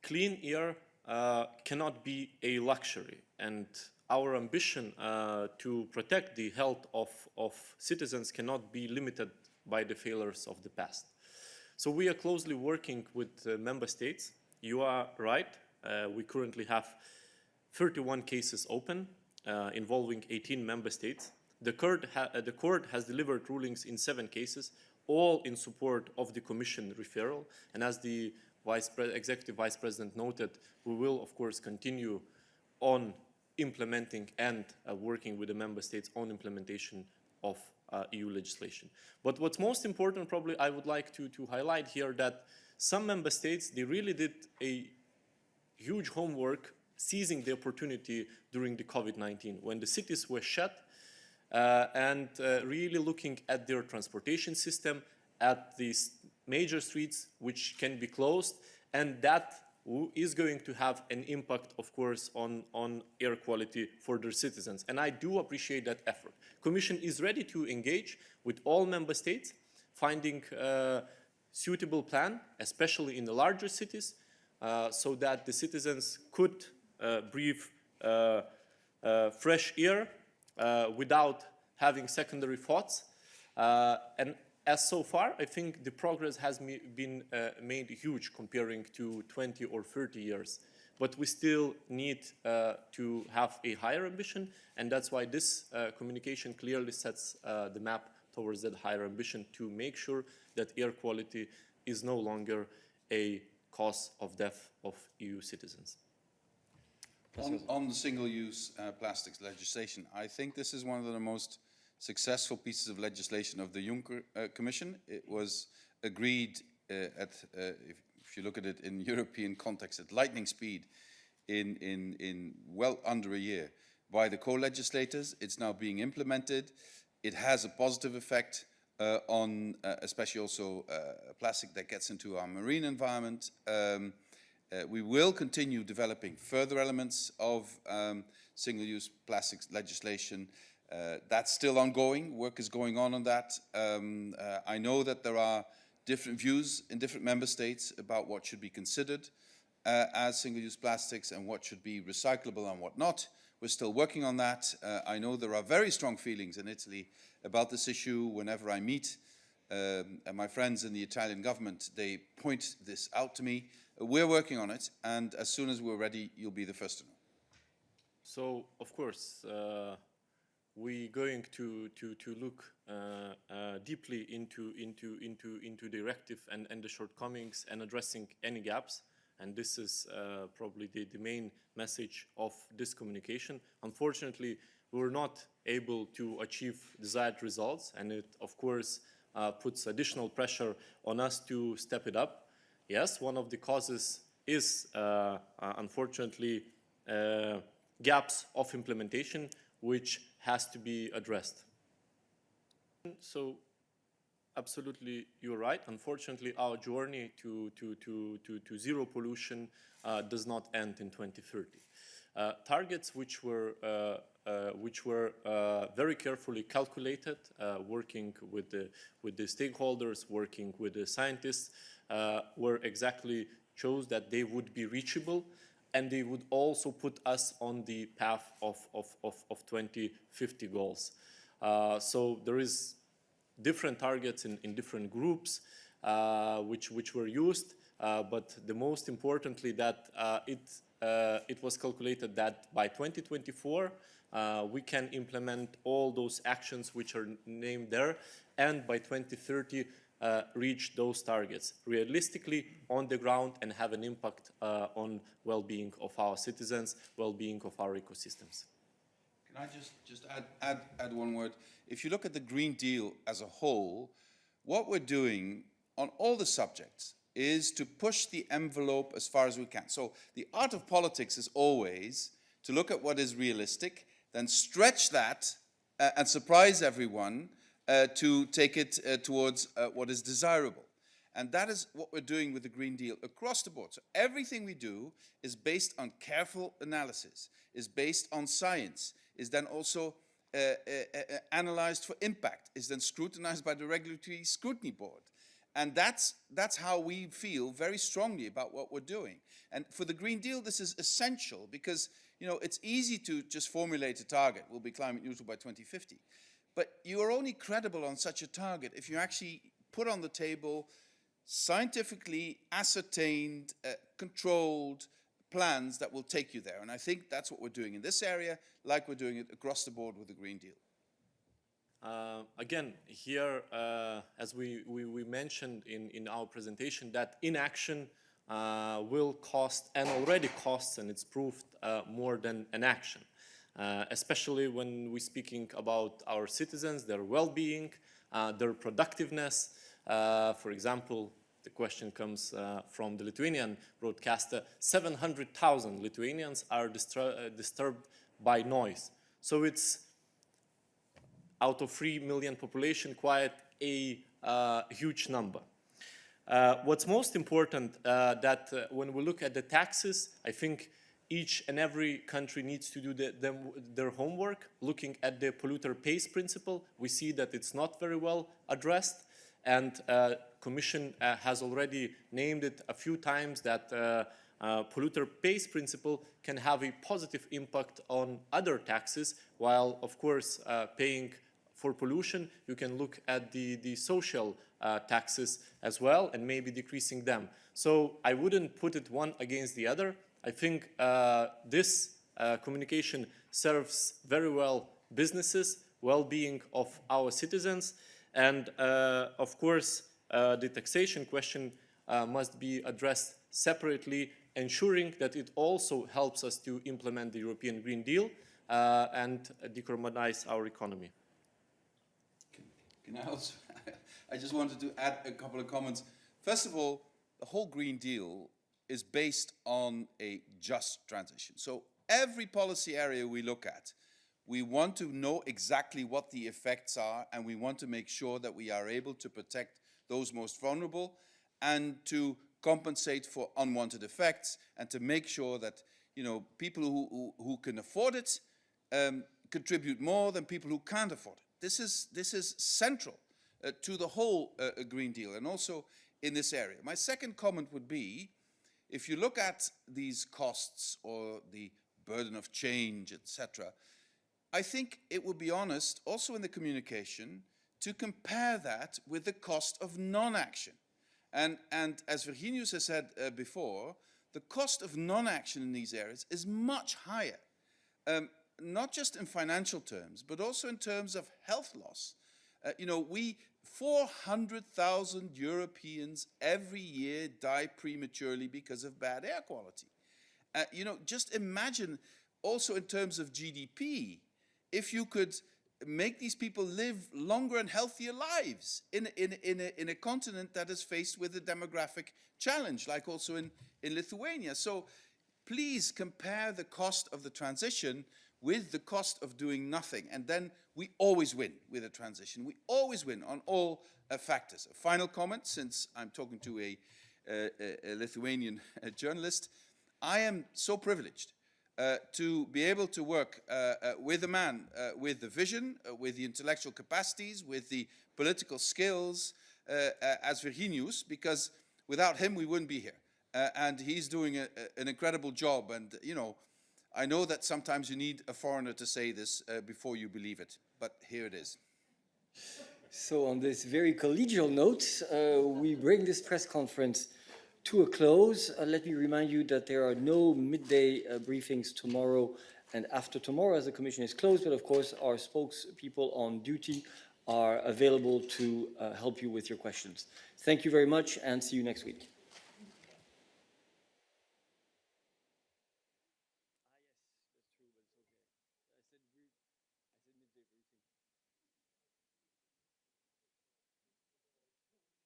clean air cannot be a luxury, and our ambition to protect the health of citizens cannot be limited by the failures of the past. So we are closely working with member states. You are right, we currently have 31 cases open involving 18 member states. The court has delivered rulings in 7 cases, all in support of the Commission referral. And as the Executive Vice President noted, we will, of course, continue on implementing and working with the member states on implementation of EU legislation. But what's most important, probably, I would like to highlight here that some member states, they really did a huge homework seizing the opportunity during the COVID-19, when the cities were shut, and really looking at their transportation system, at these major streets which can be closed, and that is going to have an impact, of course, on air quality for their citizens. And I do appreciate that effort. Commission is ready to engage with all member states, finding a suitable plan, especially in the larger cities, so that the citizens could breathe fresh air without having secondary thoughts. And as so far, I think the progress has been made huge comparing to 20 or 30 years. But we still need to have a higher ambition, and that's why this communication clearly sets the map towards that higher ambition, to make sure that air quality is no longer a cause of death of EU citizens. On the single-use plastics legislation, I think this is one of the most successful pieces of legislation of the Juncker Commission. It was agreed if you look at it in European context, at lightning speed in well under a year by the co-legislators. It's now being implemented. It has a positive effect on especially also plastic that gets into our marine environment. We will continue developing further elements of single-use plastics legislation. That's still ongoing. Work is going on that. I know that there are different views in different member states about what should be considered as single-use plastics and what should be recyclable and what not. We're still working on that. I know there are very strong feelings in Italy about this issue. Whenever I meet my friends in the Italian government, they point this out to me. We're working on it, and as soon as we're ready, you'll be the first to know. So, of course, we're going to look deeply into directive and the shortcomings and addressing any gaps. And this is probably the main message of this communication. Unfortunately, we were not able to achieve desired results, and it, of course, puts additional pressure on us to step it up. Yes, one of the causes is, unfortunately, gaps of implementation, which has to be addressed. So, absolutely, you're right. Unfortunately, our journey to zero pollution does not end in 2030. Targets which were very carefully calculated, working with the stakeholders, working with the scientists, were exactly chose that they would be reachable, and they would also put us on the path of 2050 goals. So there is different targets in different groups which were used, but the most importantly that it was calculated that by 2024 we can implement all those actions which are named there, and by 2030 reach those targets realistically on the ground and have an impact on well-being of our citizens, well-being of our ecosystems. Can I just add one word? If you look at the Green Deal as a whole, what we're doing on all the subjects is to push the envelope as far as we can. So the art of politics is always to look at what is realistic, then stretch that and surprise everyone to take it towards what is desirable. And that is what we're doing with the Green Deal across the board. So everything we do is based on careful analysis, is based on science, is then also analyzed for impact, is then scrutinized by the Regulatory Scrutiny Board. And that's how we feel very strongly about what we're doing. And for the Green Deal, this is essential because, it's easy to just formulate a target, we'll be climate neutral by 2050. But you are only credible on such a target if you actually put on the table scientifically ascertained, controlled plans that will take you there. And I think that's what we're doing in this area, like we're doing it across the board with the Green Deal. Again, here, as we mentioned in our presentation, that inaction will cost, and already costs, and it's proved more than an action. Especially when we're speaking about our citizens, their well-being, their productiveness. For example, the question comes from the Lithuanian broadcaster. 700,000 Lithuanians are disturbed by noise. So it's, out of 3 million population, quite a huge number. What's most important that when we look at the taxes, I think each and every country needs to do their homework. Looking at the polluter pays principle, we see that it's not very well addressed, and Commission has already named it a few times that polluter pays principle can have a positive impact on other taxes, while of course paying for pollution, you can look at the social taxes as well and maybe decreasing them. So I wouldn't put it one against the other. I think this communication serves very well businesses, well-being of our citizens, and of course the taxation question must be addressed separately, ensuring that it also helps us to implement the European Green Deal and decarbonize our economy. Can I also, I just wanted to add a couple of comments. First of all, the whole Green Deal is based on a just transition. So every policy area we look at, we want to know exactly what the effects are, and we want to make sure that we are able to protect those most vulnerable and to compensate for unwanted effects, and to make sure that people who can afford it contribute more than people who can't afford it. This is central to the whole Green Deal, and also in this area. My second comment would be, if you look at these costs or the burden of change, etc., I think it would be honest, also in the communication, to compare that with the cost of non-action. And as Virginius has said before, the cost of non-action in these areas is much higher, not just in financial terms, but also in terms of health loss. 400,000 Europeans every year die prematurely because of bad air quality. Just imagine also in terms of GDP, if you could make these people live longer and healthier lives in a continent that is faced with a demographic challenge, like also in Lithuania. So please compare the cost of the transition with the cost of doing nothing, and then we always win with a transition. We always win on all factors. A final comment, since I'm talking to a Lithuanian journalist. I am so privileged to be able to work with a man with the vision, with the intellectual capacities, with the political skills as Virginius, because without him we wouldn't be here. And he's doing an incredible job, and I know that sometimes you need a foreigner to say this before you believe it, but here it is. So on this very collegial note, we bring this press conference to a close. Let me remind you that there are no midday briefings tomorrow and after tomorrow, as the Commission is closed, but of course our spokespeople on duty are available to help you with your questions. Thank you very much, and see you next week.